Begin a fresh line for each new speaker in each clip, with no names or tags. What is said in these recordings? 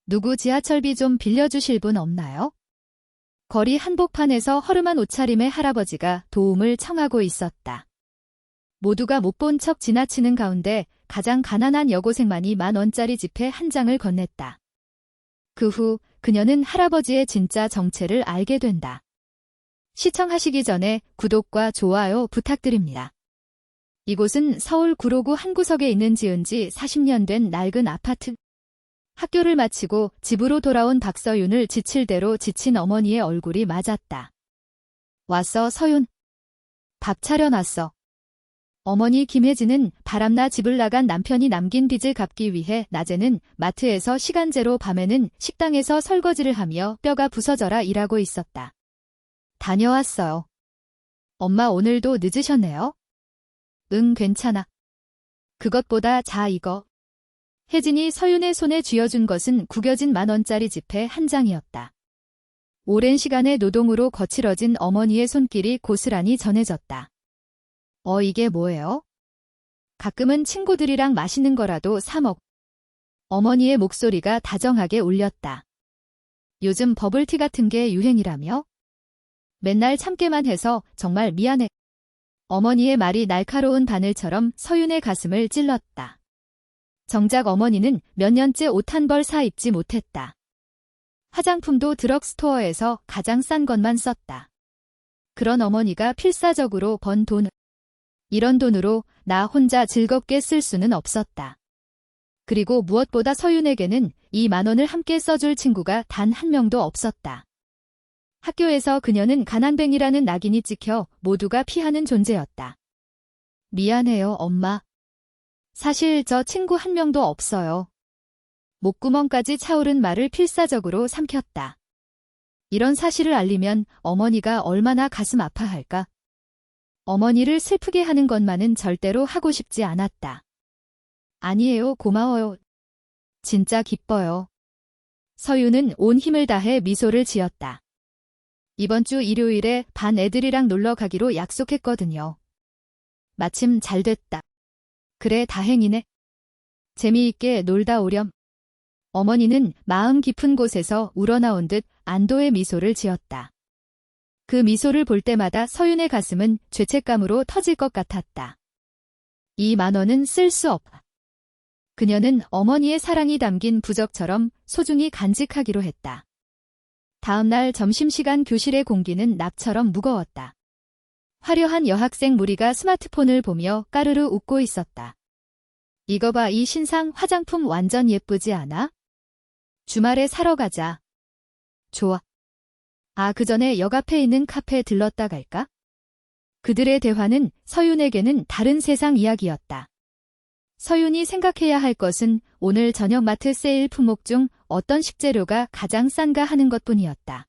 누구 지하철비 좀 빌려주실 분 없나요? 거리 한복판에서 허름한 옷차림의 할아버지가 도움을 청하고 있었다. 모두가 못 본 척 지나치는 가운데 가장 가난한 여고생만이 10,000원짜리 지폐 한 장을 건넸다. 그 후 그녀는 할아버지의 진짜 정체를 알게 된다. 시청하시기 전에 구독과 좋아요 부탁드립니다. 이곳은 서울 구로구 한 구석에 있는 지은 지 40년 된 낡은 아파트. 학교를 마치고 집으로 돌아온 박서윤을 지칠 대로 지친 어머니의 얼굴이 맞았다. 왔어, 서윤. 밥 차려놨어. 어머니 김혜진은 바람나 집을 나간 남편이 남긴 빚을 갚기 위해 낮에는 마트에서 시간제로 밤에는 식당에서 설거지를 하며 뼈가 부서져라 일하고 있었다. 다녀왔어요. 엄마 오늘도 늦으셨네요? 응, 괜찮아. 그것보다 자 이거. 혜진이 서윤의 손에 쥐어준 것은 구겨진 10,000원짜리 지폐 한 장이었다. 오랜 시간의 노동으로 거칠어진 어머니의 손길이 고스란히 전해졌다. 이게 뭐예요? 가끔은 친구들이랑 맛있는 거라도 사 먹. 어머니의 목소리가 다정하게 울렸다. 요즘 버블티 같은 게 유행이라며? 맨날 참게만 해서 정말 미안해. 어머니의 말이 날카로운 바늘처럼 서윤의 가슴을 찔렀다. 정작 어머니는 몇 년째 옷 한 벌 사 입지 못했다. 화장품도 드럭스토어에서 가장 싼 것만 썼다. 그런 어머니가 필사적으로 번 돈. 이런 돈으로 나 혼자 즐겁게 쓸 수는 없었다. 그리고 무엇보다 서윤에게는 이 10,000원을 함께 써줄 친구가 단 한 명도 없었다. 학교에서 그녀는 가난뱅이라는 낙인이 찍혀 모두가 피하는 존재였다. 미안해요, 엄마. 사실 저 친구 한 명도 없어요. 목구멍까지 차오른 말을 필사적으로 삼켰다. 이런 사실을 알리면 어머니가 얼마나 가슴 아파할까? 어머니를 슬프게 하는 것만은 절대로 하고 싶지 않았다. 아니에요, 고마워요. 진짜 기뻐요. 서윤은 온 힘을 다해 미소를 지었다. 이번 주 일요일에 반 애들이랑 놀러 가기로 약속했거든요. 마침 잘 됐다. 그래, 다행이네. 재미있게 놀다 오렴. 어머니는 마음 깊은 곳에서 우러나온 듯 안도의 미소를 지었다. 그 미소를 볼 때마다 서윤의 가슴은 죄책감으로 터질 것 같았다. 이 10,000원은 쓸 수 없다. 그녀는 어머니의 사랑이 담긴 부적처럼 소중히 간직하기로 했다. 다음 날 점심시간 교실의 공기는 납처럼 무거웠다. 화려한 여학생 무리가 스마트폰을 보며 까르르 웃고 있었다. 이거 봐, 이 신상 화장품 완전 예쁘지 않아? 주말에 사러 가자. 좋아. 그 전에 역 앞에 있는 카페에 들렀다 갈까? 그들의 대화는 서윤에게는 다른 세상 이야기였다. 서윤이 생각해야 할 것은 오늘 저녁 마트 세일 품목 중 어떤 식재료가 가장 싼가 하는 것뿐이었다.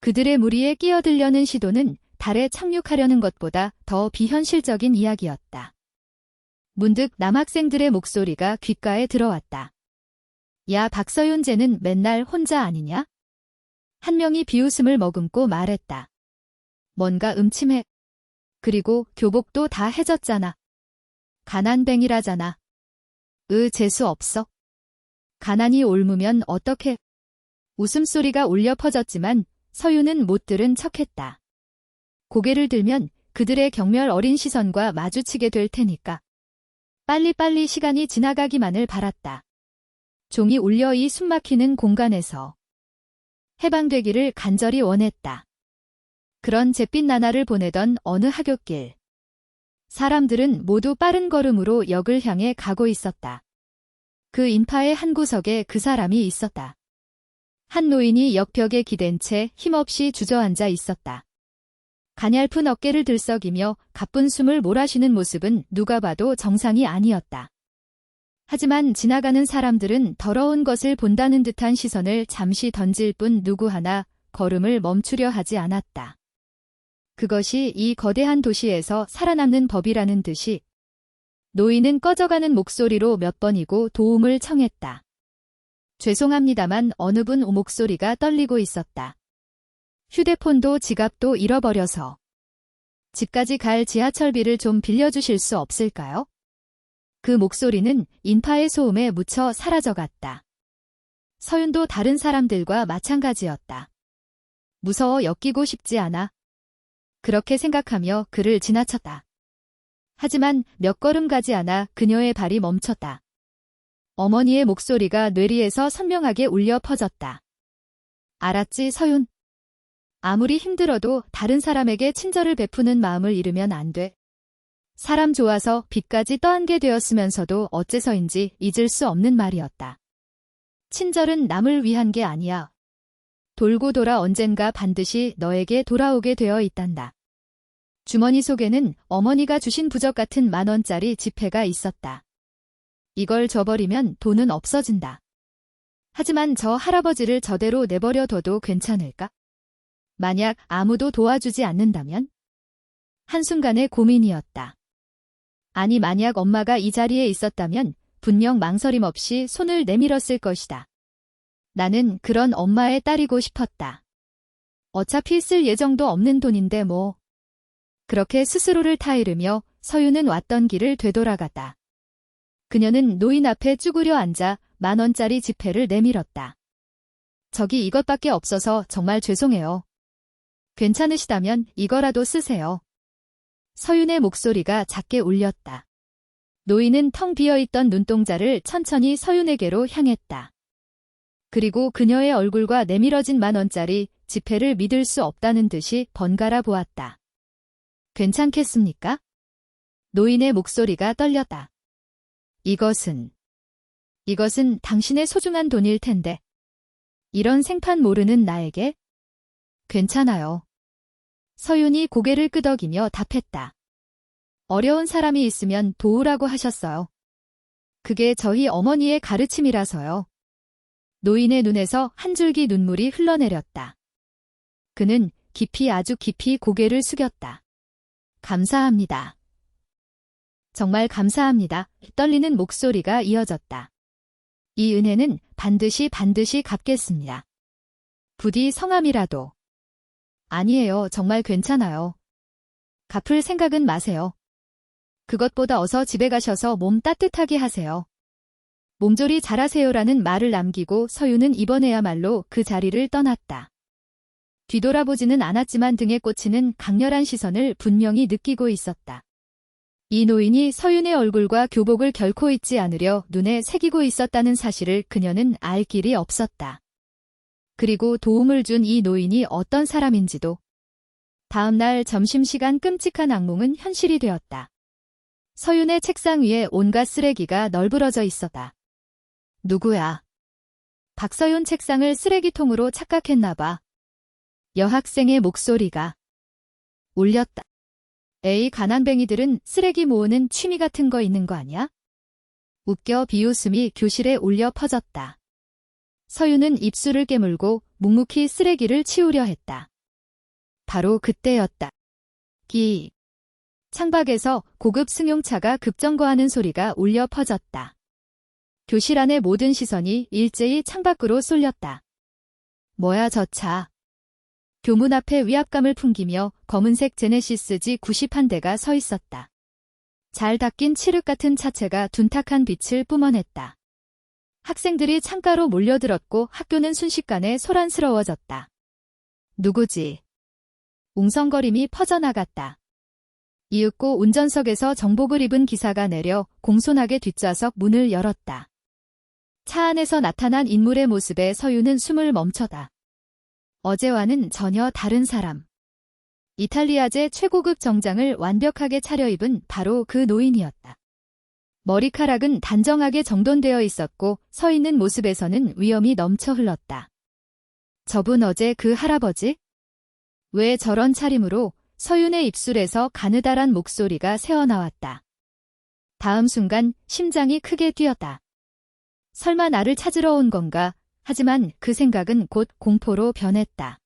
그들의 무리에 끼어들려는 시도는 달에 착륙하려는 것보다 더 비현실적인 이야기였다. 문득 남학생들의 목소리가 귓가에 들어왔다. 야, 박서윤 쟤는 맨날 혼자 아니냐? 한 명이 비웃음을 머금고 말했다. 뭔가 음침해. 그리고 교복도 다 해졌잖아. 가난뱅이라잖아. 재수 없어. 가난이 옮으면 어떡해. 웃음소리가 울려 퍼졌지만 서윤은 못 들은 척했다. 고개를 들면 그들의 경멸 어린 시선과 마주치게 될 테니까. 빨리빨리 시간이 지나가기만을 바랐다. 종이 울려 이 숨막히는 공간에서 해방되기를 간절히 원했다. 그런 잿빛 나날을 보내던 어느 하굣길. 사람들은 모두 빠른 걸음으로 역을 향해 가고 있었다. 그 인파의 한 구석에 그 사람이 있었다. 한 노인이 역벽에 기댄 채 힘없이 주저앉아 있었다. 가냘픈 어깨를 들썩이며 가쁜 숨을 몰아쉬는 모습은 누가 봐도 정상이 아니었다. 하지만 지나가는 사람들은 더러운 것을 본다는 듯한 시선을 잠시 던질 뿐 누구 하나 걸음을 멈추려 하지 않았다. 그것이 이 거대한 도시에서 살아남는 법이라는 듯이 노인은 꺼져가는 목소리로 몇 번이고 도움을 청했다. 죄송합니다만 어느 분 목소리가 떨리고 있었다. 휴대폰도 지갑도 잃어버려서. 집까지 갈 지하철비를 좀 빌려주실 수 없을까요? 그 목소리는 인파의 소음에 묻혀 사라져갔다. 서윤도 다른 사람들과 마찬가지였다. 무서워 엮이고 싶지 않아. 그렇게 생각하며 그를 지나쳤다. 하지만 몇 걸음 가지 않아 그녀의 발이 멈췄다. 어머니의 목소리가 뇌리에서 선명하게 울려 퍼졌다. 알았지, 서윤? 아무리 힘들어도 다른 사람에게 친절을 베푸는 마음을 잃으면 안 돼. 사람 좋아서 빚까지 떠안게 되었으면서도 어째서인지 잊을 수 없는 말이었다. 친절은 남을 위한 게 아니야. 돌고 돌아 언젠가 반드시 너에게 돌아오게 되어 있단다. 주머니 속에는 어머니가 주신 부적 같은 10,000원짜리 지폐가 있었다. 이걸 줘버리면 돈은 없어진다. 하지만 저 할아버지를 저대로 내버려둬도 괜찮을까? 만약 아무도 도와주지 않는다면? 한순간의 고민이었다. 아니, 만약 엄마가 이 자리에 있었다면 분명 망설임 없이 손을 내밀었을 것이다. 나는 그런 엄마의 딸이고 싶었다. 어차피 쓸 예정도 없는 돈인데 뭐. 그렇게 스스로를 타이르며 서윤은 왔던 길을 되돌아갔다. 그녀는 노인 앞에 쭈그려 앉아 10,000원짜리 지폐를 내밀었다. 저기 이것밖에 없어서 정말 죄송해요. 괜찮으시다면 이거라도 쓰세요. 서윤의 목소리가 작게 울렸다. 노인은 텅 비어있던 눈동자를 천천히 서윤에게로 향했다. 그리고 그녀의 얼굴과 내밀어진 10,000원짜리 지폐를 믿을 수 없다는 듯이 번갈아 보았다. 괜찮겠습니까? 노인의 목소리가 떨렸다. 이것은 당신의 소중한 돈일 텐데. 이런 생판 모르는 나에게? 괜찮아요. 서윤이 고개를 끄덕이며 답했다. 어려운 사람이 있으면 도우라고 하셨어요. 그게 저희 어머니의 가르침이라서요. 노인의 눈에서 한 줄기 눈물이 흘러내렸다. 그는 아주 깊이 고개를 숙였다. 감사합니다. 정말 감사합니다. 떨리는 목소리가 이어졌다. 이 은혜는 반드시 갚겠습니다. 부디 성함이라도. 아니에요. 정말 괜찮아요. 갚을 생각은 마세요. 그것보다 어서 집에 가셔서 몸 따뜻하게 하세요. 몸조리 잘하세요라는 말을 남기고 서윤은 이번에야말로 그 자리를 떠났다. 뒤돌아보지는 않았지만 등에 꽂히는 강렬한 시선을 분명히 느끼고 있었다. 이 노인이 서윤의 얼굴과 교복을 결코 잊지 않으려 눈에 새기고 있었다는 사실을 그녀는 알 길이 없었다. 그리고 도움을 준 이 노인이 어떤 사람인지도. 다음 날 점심시간 끔찍한 악몽은 현실이 되었다. 서윤의 책상 위에 온갖 쓰레기가 널브러져 있었다. 누구야? 박서윤 책상을 쓰레기통으로 착각했나 봐. 여학생의 목소리가 울렸다. 에이, 가난뱅이들은 쓰레기 모으는 취미 같은 거 있는 거 아니야? 웃겨 비웃음이 교실에 울려 퍼졌다. 서윤은 입술을 깨물고 묵묵히 쓰레기를 치우려 했다. 바로 그때였다. 창밖에서 고급 승용차가 급정거하는 소리가 울려 퍼졌다. 교실 안의 모든 시선이 일제히 창밖으로 쏠렸다. 뭐야 저 차. 교문 앞에 위압감을 풍기며 검은색 제네시스 G90 한 대가 서 있었다. 잘 닦인 칠흑 같은 차체가 둔탁한 빛을 뿜어냈다. 학생들이 창가로 몰려들었고 학교는 순식간에 소란스러워졌다. 누구지? 웅성거림이 퍼져나갔다. 이윽고 운전석에서 정복을 입은 기사가 내려 공손하게 뒷좌석 문을 열었다. 차 안에서 나타난 인물의 모습에 서윤은 숨을 멈췄다. 어제와는 전혀 다른 사람. 이탈리아제 최고급 정장을 완벽하게 차려입은 바로 그 노인이었다. 머리카락은 단정하게 정돈되어 있었고 서 있는 모습에서는 위엄이 넘쳐 흘렀다. 저분 어제 그 할아버지? 왜 저런 차림으로? 서윤의 입술에서 가느다란 목소리가 새어나왔다. 다음 순간 심장이 크게 뛰었다. 설마 나를 찾으러 온 건가? 하지만 그 생각은 곧 공포로 변했다.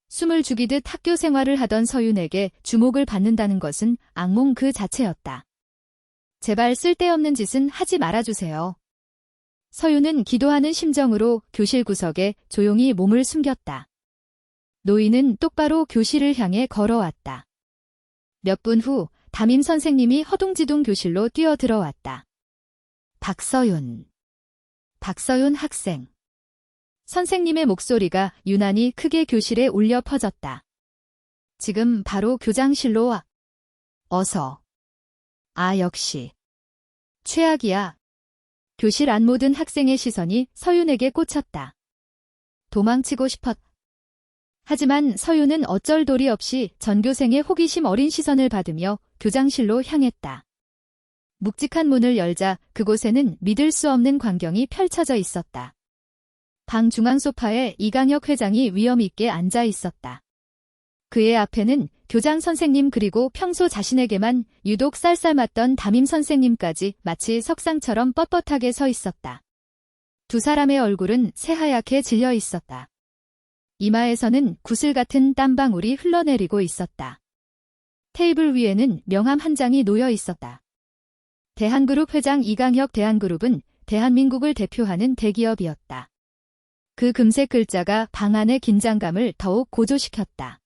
숨을 죽이듯 학교 생활을 하던 서윤에게 주목을 받는다는 것은 악몽 그 자체였다. 제발 쓸데없는 짓은 하지 말아주세요. 서윤은 기도하는 심정으로 교실 구석에 조용히 몸을 숨겼다. 노인은 똑바로 교실을 향해 걸어왔다. 몇 분 후 담임 선생님이 허둥지둥 교실로 뛰어들어왔다. 박서윤 학생. 선생님의 목소리가 유난히 크게 교실에 울려 퍼졌다. 지금 바로 교장실로 와. 어서. 아, 역시. 최악이야. 교실 안 모든 학생의 시선이 서윤에게 꽂혔다. 도망치고 싶었다. 하지만 서윤은 어쩔 도리 없이 전교생의 호기심 어린 시선을 받으며 교장실로 향했다. 묵직한 문을 열자 그곳에는 믿을 수 없는 광경이 펼쳐져 있었다. 방 중앙 소파에 이강혁 회장이 위험 있게 앉아 있었다. 그의 앞에는 교장 선생님 그리고 평소 자신에게만 유독 쌀쌀맞던 담임 선생님까지 마치 석상처럼 뻣뻣하게 서 있었다. 두 사람의 얼굴은 새하얗게 질려 있었다. 이마에서는 구슬 같은 땀방울이 흘러내리고 있었다. 테이블 위에는 명함 한 장이 놓여 있었다. 대한그룹 회장 이강혁. 대한그룹은 대한민국을 대표하는 대기업이었다. 그 금색 글자가 방 안의 긴장감을 더욱 고조시켰다.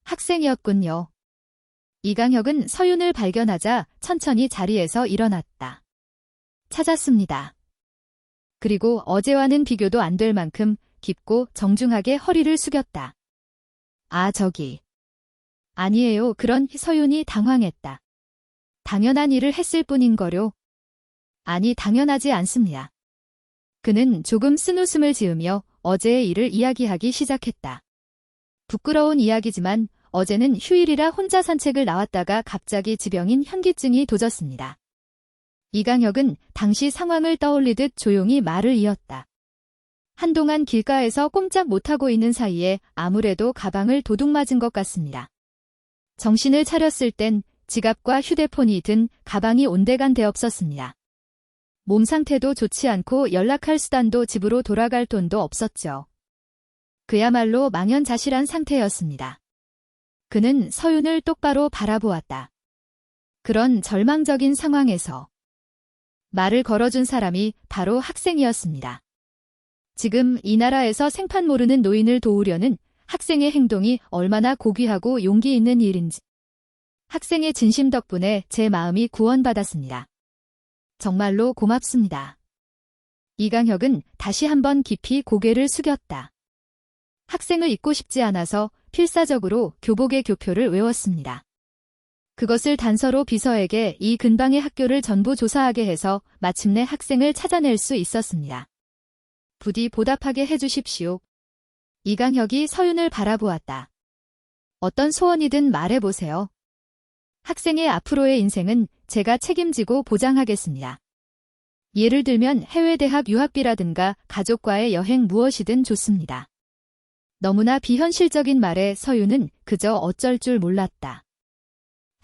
학생이었군요. 이강혁은 서윤을 발견하자 천천히 자리에서 일어났다. 찾았습니다. 그리고 어제와는 비교도 안 될 만큼 깊고 정중하게 허리를 숙였다. 아, 저기. 아니에요. 그런 서윤이 당황했다. 당연한 일을 했을 뿐인 거요. 아니, 당연하지 않습니다. 그는 조금 쓴웃음을 지으며 어제의 일을 이야기하기 시작했다. 부끄러운 이야기지만 어제는 휴일이라 혼자 산책을 나왔다가 갑자기 지병인 현기증이 도졌습니다. 이강혁은 당시 상황을 떠올리듯 조용히 말을 이었다. 한동안 길가에서 꼼짝 못하고 있는 사이에 아무래도 가방을 도둑맞은 것 같습니다. 정신을 차렸을 땐 지갑과 휴대폰이 든 가방이 온데간데 없었습니다. 몸 상태도 좋지 않고 연락할 수단도 집으로 돌아갈 돈도 없었죠. 그야말로 망연자실한 상태였습니다. 그는 서윤을 똑바로 바라보았다. 그런 절망적인 상황에서 말을 걸어준 사람이 바로 학생이었습니다. 지금 이 나라에서 생판 모르는 노인을 도우려는 학생의 행동이 얼마나 고귀하고 용기 있는 일인지. 학생의 진심 덕분에 제 마음이 구원받았습니다. 정말로 고맙습니다. 이강혁은 다시 한번 깊이 고개를 숙였다. 학생을 잊고 싶지 않아서 필사적으로 교복의 교표를 외웠습니다. 그것을 단서로 비서에게 이 근방의 학교를 전부 조사하게 해서 마침내 학생을 찾아낼 수 있었습니다. 부디 보답하게 해주십시오. 이강혁이 서윤을 바라보았다. 어떤 소원이든 말해보세요. 학생의 앞으로의 인생은 제가 책임지고 보장하겠습니다. 예를 들면 해외 대학 유학비라든가 가족과의 여행 무엇이든 좋습니다. 너무나 비현실적인 말에 서윤은 그저 어쩔 줄 몰랐다.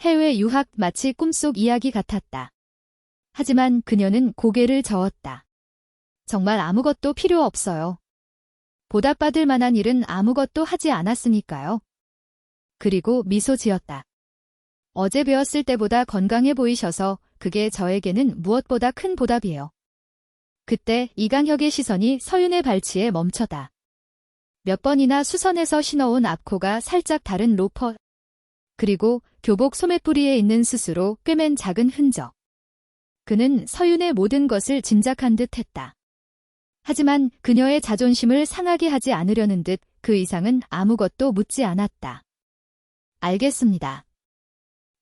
해외 유학 마치 꿈속 이야기 같았다. 하지만 그녀는 고개를 저었다. 정말 아무것도 필요 없어요. 보답받을 만한 일은 아무것도 하지 않았으니까요. 그리고 미소 지었다. 어제 배웠을 때보다 건강해 보이셔서 그게 저에게는 무엇보다 큰 보답이에요. 그때 이강혁의 시선이 서윤의 발치에 멈춰다. 몇 번이나 수선해서 신어온 앞코가 살짝 다른 로퍼, 그리고 교복 소매뿌리에 있는 스스로 꿰맨 작은 흔적. 그는 서윤의 모든 것을 짐작한 듯 했다. 하지만 그녀의 자존심을 상하게 하지 않으려는 듯 그 이상은 아무것도 묻지 않았다. 알겠습니다.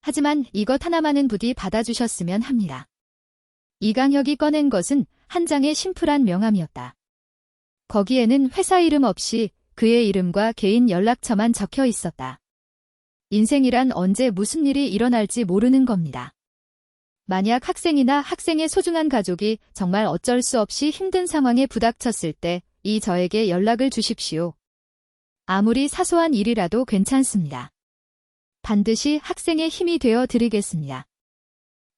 하지만 이것 하나만은 부디 받아주셨으면 합니다. 이강혁이 꺼낸 것은 한 장의 심플한 명함이었다. 거기에는 회사 이름 없이 그의 이름과 개인 연락처만 적혀 있었다. 인생이란 언제 무슨 일이 일어날지 모르는 겁니다. 만약 학생이나 학생의 소중한 가족이 정말 어쩔 수 없이 힘든 상황에 부닥쳤을 때 이 저에게 연락을 주십시오. 아무리 사소한 일이라도 괜찮습니다. 반드시 학생의 힘이 되어 드리겠습니다.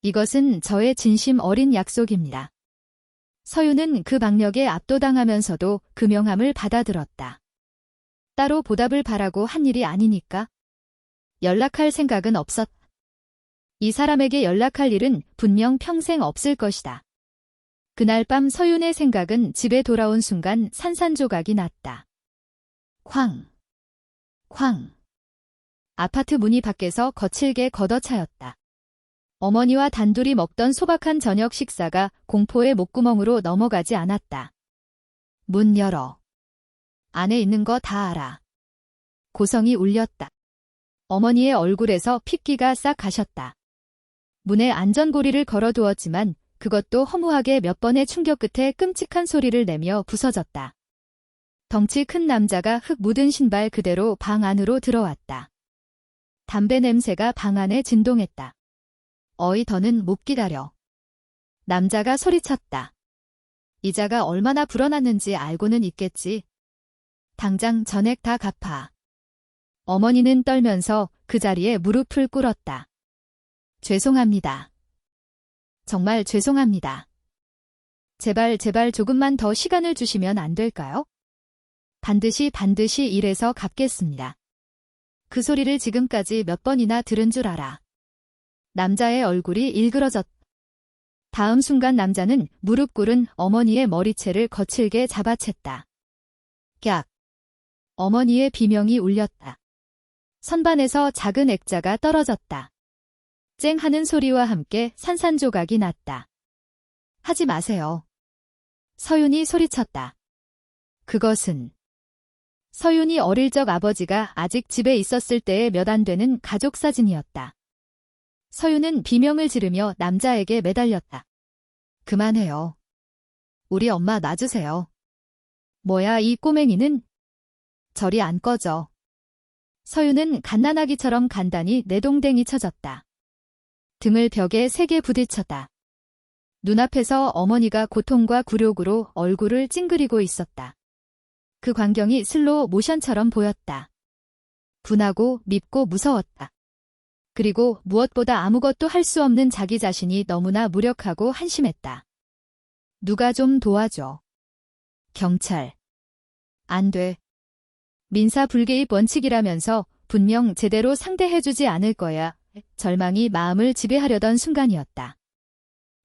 이것은 저의 진심 어린 약속입니다. 서윤은 그 박력에 압도당하면서도 그 명함을 받아들었다. 따로 보답을 바라고 한 일이 아니니까. 연락할 생각은 없었다. 이 사람에게 연락할 일은 분명 평생 없을 것이다. 그날 밤 서윤의 생각은 집에 돌아온 순간 산산조각이 났다. 쾅! 쾅! 아파트 문이 밖에서 거칠게 걷어차였다. 어머니와 단둘이 먹던 소박한 저녁 식사가 공포의 목구멍으로 넘어가지 않았다. 문 열어. 안에 있는 거 다 알아. 고성이 울렸다. 어머니의 얼굴에서 핏기가 싹 가셨다. 문에 안전고리를 걸어두었지만 그것도 허무하게 몇 번의 충격 끝에 끔찍한 소리를 내며 부서졌다. 덩치 큰 남자가 흙 묻은 신발 그대로 방 안으로 들어왔다. 담배 냄새가 방 안에 진동했다. 어이 더는 못 기다려. 남자가 소리쳤다. 이자가 얼마나 불어났는지 알고는 있겠지. 당장 전액 다 갚아. 어머니는 떨면서 그 자리에 무릎을 꿇었다. 죄송합니다. 정말 죄송합니다. 제발 조금만 더 시간을 주시면 안 될까요? 반드시 일해서 갚겠습니다. 그 소리를 지금까지 몇 번이나 들은 줄 알아. 남자의 얼굴이 일그러졌다. 다음 순간 남자는 무릎 꿇은 어머니의 머리채를 거칠게 잡아챘다. 깍. 어머니의 비명이 울렸다. 선반에서 작은 액자가 떨어졌다. 쨍 하는 소리와 함께 산산조각이 났다. 하지 마세요. 서윤이 소리쳤다. 그것은 서윤이 어릴 적 아버지가 아직 집에 있었을 때의 몇 안 되는 가족 사진이었다. 서윤은 비명을 지르며 남자에게 매달렸다. 그만해요. 우리 엄마 놔주세요. 뭐야 이 꼬맹이는? 저리 안 꺼져. 서윤은 갓난아기처럼 간단히 내동댕이 쳐졌다. 등을 벽에 세게 부딪혔다. 눈앞에서 어머니가 고통과 굴욕으로 얼굴을 찡그리고 있었다. 그 광경이 슬로우 모션처럼 보였다. 분하고 밉고 무서웠다. 그리고 무엇보다 아무것도 할 수 없는 자기 자신이 너무나 무력하고 한심했다. 누가 좀 도와줘. 경찰. 안 돼. 민사불개입 원칙이라면서 분명 제대로 상대해주지 않을 거야. 절망이 마음을 지배하려던 순간이었다.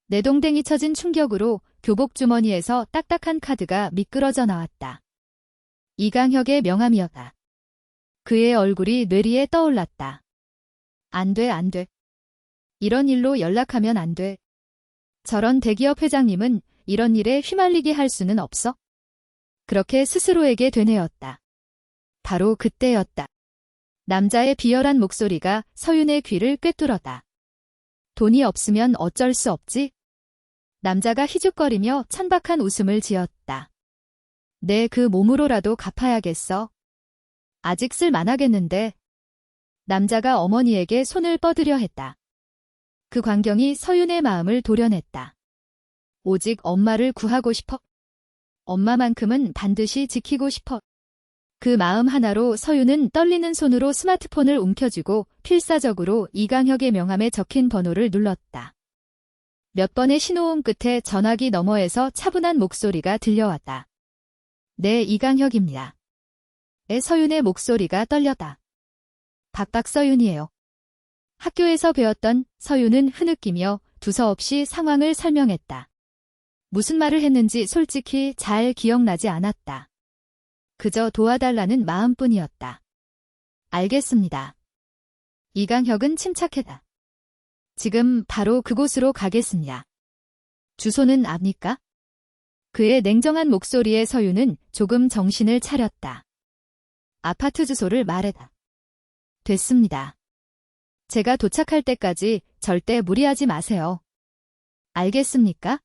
내동댕이 쳐진 충격으로 교복 주머니에서 딱딱한 카드가 미끄러져 나왔다. 이강혁의 명함이었다. 그의 얼굴이 뇌리에 떠올랐다. 안 돼. 이런 일로 연락하면 안 돼. 저런 대기업 회장님은 이런 일에 휘말리게 할 수는 없어? 그렇게 스스로에게 되뇌었다. 바로 그때였다. 남자의 비열한 목소리가 서윤의 귀를 꿰뚫었다. 돈이 없으면 어쩔 수 없지? 남자가 희죽거리며 천박한 웃음을 지었다. 내 그 몸으로라도 갚아야겠어. 아직 쓸만하겠는데. 남자가 어머니에게 손을 뻗으려 했다. 그 광경이 서윤의 마음을 도려냈다. 오직 엄마를 구하고 싶어. 엄마만큼은 반드시 지키고 싶어. 그 마음 하나로 서윤은 떨리는 손으로 스마트폰을 움켜쥐고 필사적으로 이강혁의 명함에 적힌 번호를 눌렀다. 몇 번의 신호음 끝에 전화기 너머에서 차분한 목소리가 들려왔다. 네, 이강혁입니다. 서윤의 목소리가 떨렸다. 박서윤이에요. 학교에서 배웠던 서윤은 흐느끼며 두서없이 상황을 설명했다. 무슨 말을 했는지 솔직히 잘 기억나지 않았다. 그저 도와달라는 마음뿐이었다. 알겠습니다. 이강혁은 침착했다. 지금 바로 그곳으로 가겠습니다. 주소는 압니까? 그의 냉정한 목소리에 서윤은 조금 정신을 차렸다. 아파트 주소를 말해다. 됐습니다. 제가 도착할 때까지 절대 무리하지 마세요. 알겠습니까?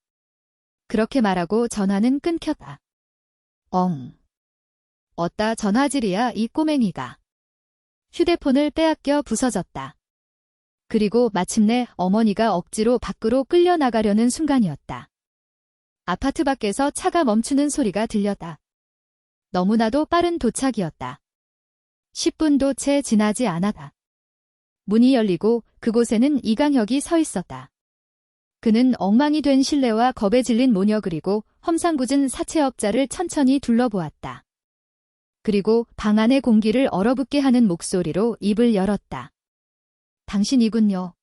그렇게 말하고 전화는 끊겼다. 어따 전화질이야 이 꼬맹이가. 휴대폰을 빼앗겨 부서졌다. 그리고 마침내 어머니가 억지로 밖으로 끌려나가려는 순간이었다. 아파트 밖에서 차가 멈추는 소리가 들렸다. 너무나도 빠른 도착이었다. 10분도 채 지나지 않았다. 문이 열리고 그곳에는 이강혁이 서 있었다. 그는 엉망이 된 실내와 겁에 질린 모녀 그리고 험상궂은 사채업자를 천천히 둘러보았다. 그리고 방 안의 공기를 얼어붙게 하는 목소리로 입을 열었다. 당신이군요.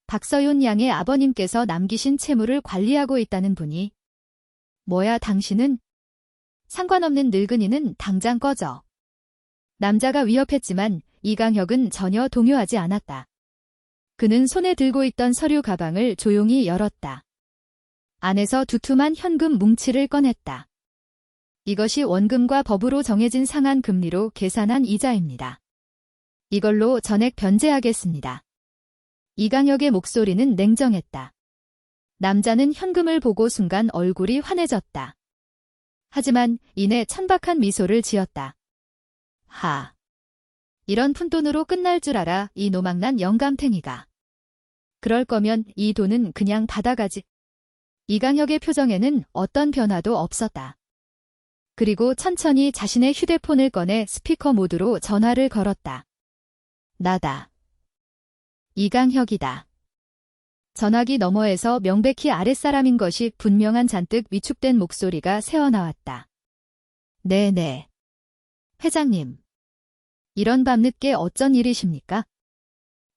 박서윤 양의 아버님께서 남기신 채무를 관리하고 있다는 분이. 뭐야 당신은? 상관없는 늙은이는 당장 꺼져. 남자가 위협했지만 이강혁은 전혀 동요하지 않았다. 그는 손에 들고 있던 서류 가방을 조용히 열었다. 안에서 두툼한 현금 뭉치를 꺼냈다. 이것이 원금과 법으로 정해진 상한 금리로 계산한 이자입니다. 이걸로 전액 변제하겠습니다. 이강혁의 목소리는 냉정했다. 남자는 현금을 보고 순간 얼굴이 환해졌다. 하지만 이내 천박한 미소를 지었다. 하. 이런 푼돈으로 끝날 줄 알아, 이 노망난 영감탱이가. 그럴 거면 이 돈은 그냥 받아가지. 이강혁의 표정에는 어떤 변화도 없었다. 그리고 천천히 자신의 휴대폰을 꺼내 스피커 모드로 전화를 걸었다. 나다. 이강혁이다. 전화기 너머에서 명백히 아랫사람인 것이 분명한 잔뜩 위축된 목소리가 새어나왔다. 네네. 회장님. 이런 밤늦게 어쩐 일이십니까?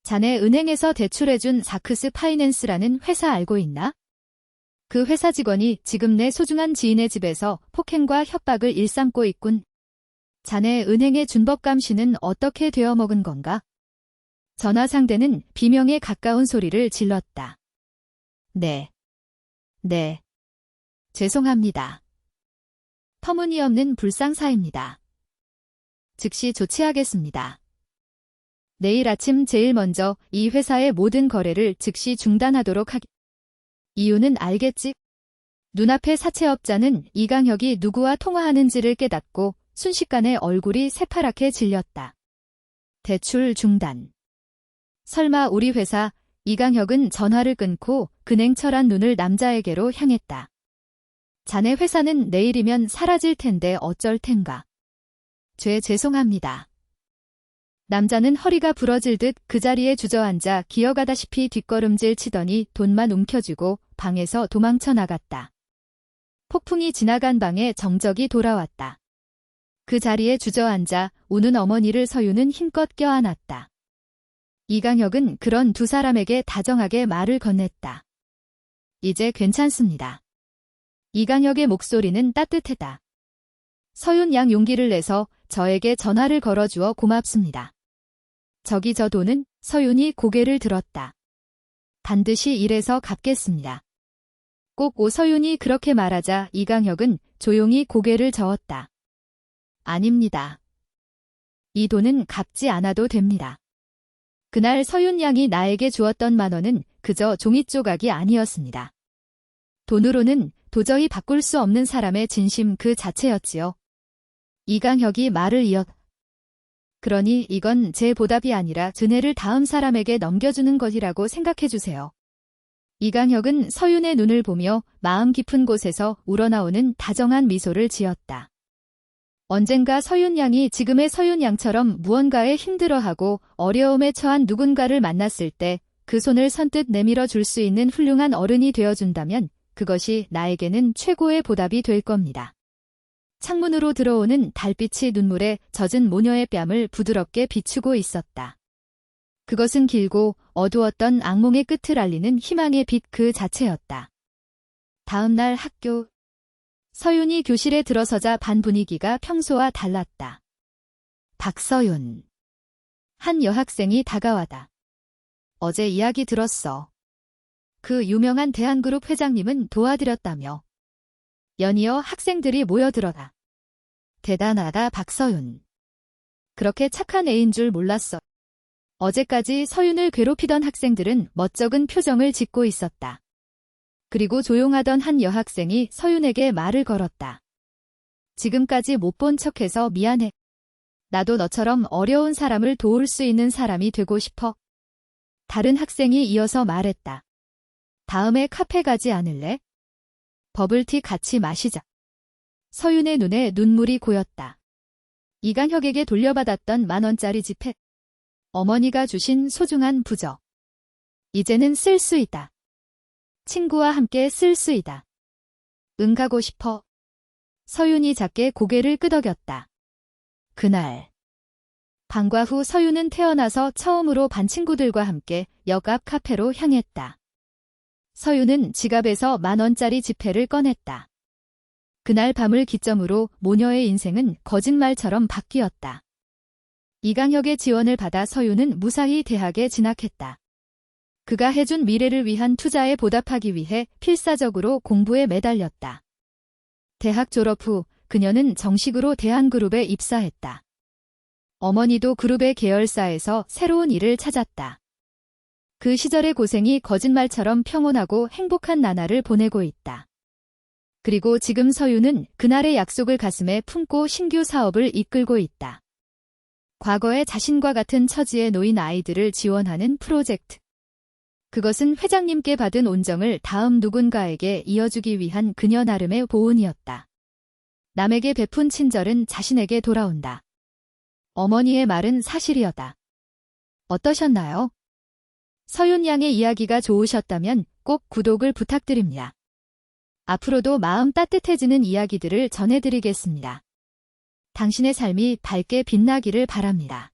자네 은행에서 대출해준 사크스 파이낸스라는 회사 알고 있나? 그 회사 직원이 지금 내 소중한 지인의 집에서 폭행과 협박을 일삼고 있군. 자네 은행의 준법감 씨는 어떻게 되어먹은 건가? 전화 상대는 비명에 가까운 소리를 질렀다. 네. 죄송합니다. 터무니없는 불상사입니다. 즉시 조치하겠습니다. 내일 아침 제일 먼저 이 회사의 모든 거래를 즉시 중단하도록 하기. 이유는 알겠지? 눈앞의 사채업자는 이강혁이 누구와 통화하는지를 깨닫고 순식간에 얼굴이 새파랗게 질렸다. 대출 중단. 설마 우리 회사. 이강혁은 전화를 끊고 근행철한 눈을 남자에게로 향했다. 자네 회사는 내일이면 사라질 텐데 어쩔 텐가. 죄송합니다. 남자는 허리가 부러질 듯 그 자리에 주저앉아 기어가다시피 뒷걸음질 치더니 돈만 움켜쥐고 방에서 도망쳐 나갔다. 폭풍이 지나간 방에 정적이 돌아왔다. 그 자리에 주저앉아 우는 어머니를 서유는 힘껏 껴안았다. 이강혁은 그런 두 사람에게 다정하게 말을 건넸다. 이제 괜찮습니다. 이강혁의 목소리는 따뜻했다. 서윤 양 용기를 내서 저에게 전화를 걸어주어 고맙습니다. 저기 저 돈은. 서윤이 고개를 들었다. 반드시 일해서 갚겠습니다. 꼭 오서윤이 그렇게 말하자 이강혁은 조용히 고개를 저었다. 아닙니다. 이 돈은 갚지 않아도 됩니다. 그날 서윤 양이 나에게 주었던 10,000원은 그저 종이 조각이 아니었습니다. 돈으로는 도저히 바꿀 수 없는 사람의 진심 그 자체였지요. 이강혁이 말을 이었다. 그러니 이건 제 보답이 아니라 은혜를 다음 사람에게 넘겨주는 것이라고 생각해주세요. 이강혁은 서윤의 눈을 보며 마음 깊은 곳에서 우러나오는 다정한 미소를 지었다. 언젠가 서윤 양이 지금의 서윤 양처럼 무언가에 힘들어하고 어려움에 처한 누군가를 만났을 때 그 손을 선뜻 내밀어 줄 수 있는 훌륭한 어른이 되어준다면 그것이 나에게는 최고의 보답이 될 겁니다. 창문으로 들어오는 달빛이 눈물에 젖은 모녀의 뺨을 부드럽게 비추고 있었다. 그것은 길고 어두웠던 악몽의 끝을 알리는 희망의 빛 그 자체였다. 다음 날 학교. 서윤이 교실에 들어서자 반 분위기가 평소와 달랐다. 박서윤. 한 여학생이 다가와다. 어제 이야기 들었어. 그 유명한 대한그룹 회장님은 도와드렸다며. 연이어 학생들이 모여들어다. 대단하다 박서윤. 그렇게 착한 애인 줄 몰랐어. 어제까지 서윤을 괴롭히던 학생들은 멋쩍은 표정을 짓고 있었다. 그리고 조용하던 한 여학생이 서윤에게 말을 걸었다. 지금까지 못 본 척해서 미안해. 나도 너처럼 어려운 사람을 도울 수 있는 사람이 되고 싶어. 다른 학생이 이어서 말했다. 다음에 카페 가지 않을래? 버블티 같이 마시자. 서윤의 눈에 눈물이 고였다. 이강혁에게 돌려받았던 10,000원짜리 지폐. 어머니가 주신 소중한 부적. 이제는 쓸 수 있다. 친구와 함께 쓸 수 있다. 응 가고 싶어. 서윤이 작게 고개를 끄덕였다. 그날. 방과 후 서윤은 태어나서 처음으로 반 친구들과 함께 역 앞 카페로 향했다. 서윤은 지갑에서 10,000원짜리 지폐를 꺼냈다. 그날 밤을 기점으로 모녀의 인생은 거짓말처럼 바뀌었다. 이강혁의 지원을 받아 서윤은 무사히 대학에 진학했다. 그가 해준 미래를 위한 투자에 보답하기 위해 필사적으로 공부에 매달렸다. 대학 졸업 후 그녀는 정식으로 대한그룹에 입사했다. 어머니도 그룹의 계열사에서 새로운 일을 찾았다. 그 시절의 고생이 거짓말처럼 평온하고 행복한 나날을 보내고 있다. 그리고 지금 서유는 그날의 약속을 가슴에 품고 신규 사업을 이끌고 있다. 과거에 자신과 같은 처지에 놓인 아이들을 지원하는 프로젝트. 그것은 회장님께 받은 온정을 다음 누군가에게 이어주기 위한 그녀 나름의 보은이었다. 남에게 베푼 친절은 자신에게 돌아온다. 어머니의 말은 사실이었다. 어떠셨나요? 서윤 양의 이야기가 좋으셨다면 꼭 구독을 부탁드립니다. 앞으로도 마음 따뜻해지는 이야기들을 전해드리겠습니다. 당신의 삶이 밝게 빛나기를 바랍니다.